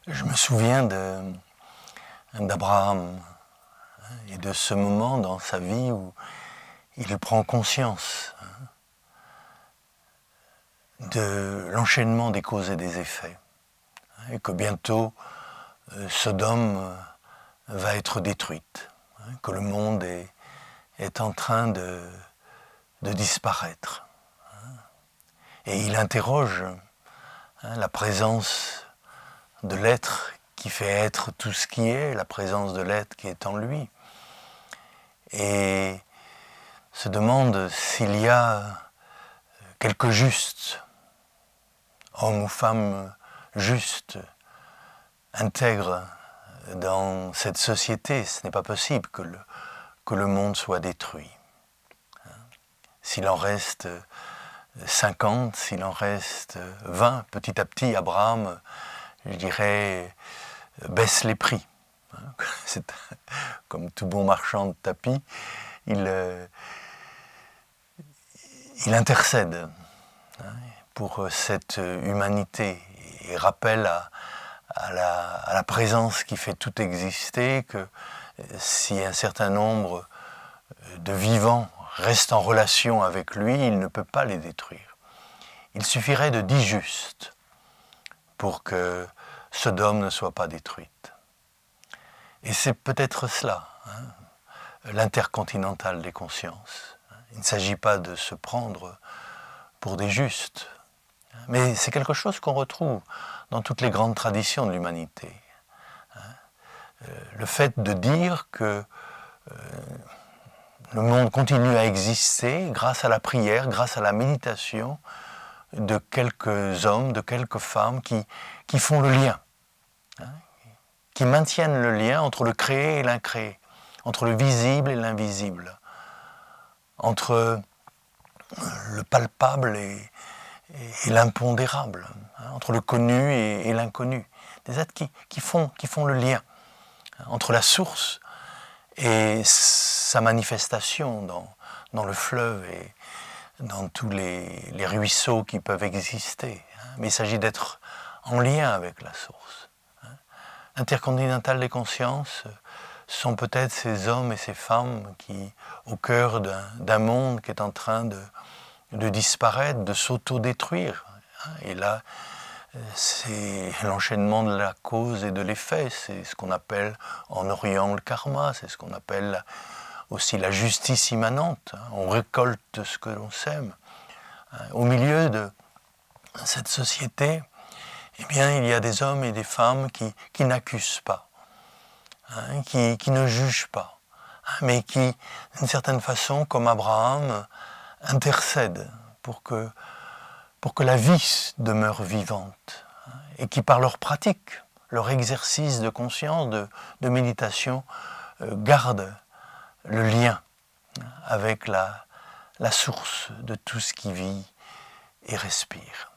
Je me souviens d'Abraham et de ce moment dans sa vie où il prend conscience de l'enchaînement des causes et des effets, et que bientôt Sodome va être détruite, que le monde est en train de disparaître. Et il interroge la présence de l'être qui fait être tout ce qui est, la présence de l'être qui est en lui. Et se demande s'il y a quelque juste, homme ou femme juste, intègre dans cette société. Ce n'est pas possible que le monde soit détruit. S'il en reste 50, s'il en reste 20, petit à petit, Abraham, je dirais, baisse les prix. C'est comme tout bon marchand de tapis, il intercède pour cette humanité et rappelle à la présence qui fait tout exister que si un certain nombre de vivants restent en relation avec lui, il ne peut pas les détruire. Il suffirait de 10 justes pour que Sodome ne soit pas détruite. Et c'est peut-être cela, l'intercontinental des consciences. Il ne s'agit pas de se prendre pour des justes, mais c'est quelque chose qu'on retrouve dans toutes les grandes traditions de l'humanité. Le fait de dire que le monde continue à exister grâce à la prière, grâce à la méditation de quelques hommes, de quelques femmes qui font le lien, qui maintiennent le lien entre le créé et l'incréé, entre le visible et l'invisible, entre le palpable et l'impondérable, entre le connu et l'inconnu. Des êtres qui font le lien entre la source et sa manifestation dans le fleuve et dans tous les ruisseaux qui peuvent exister. Mais il s'agit d'être en lien avec la source. Intercontinental des consciences sont peut-être ces hommes et ces femmes qui, au cœur d'un monde qui est en train de disparaître, de s'auto-détruire. Et là, c'est l'enchaînement de la cause et de l'effet, c'est ce qu'on appelle en Orient le karma, c'est ce qu'on appelle aussi la justice immanente. On récolte ce que l'on sème. Au milieu de cette société, eh bien, il y a des hommes et des femmes qui n'accusent pas, qui ne jugent pas, mais qui, d'une certaine façon, comme Abraham, intercèdent pour que la vie demeure vivante, et qui par leur pratique, leur exercice de conscience, de méditation, gardent le lien avec la source de tout ce qui vit et respire.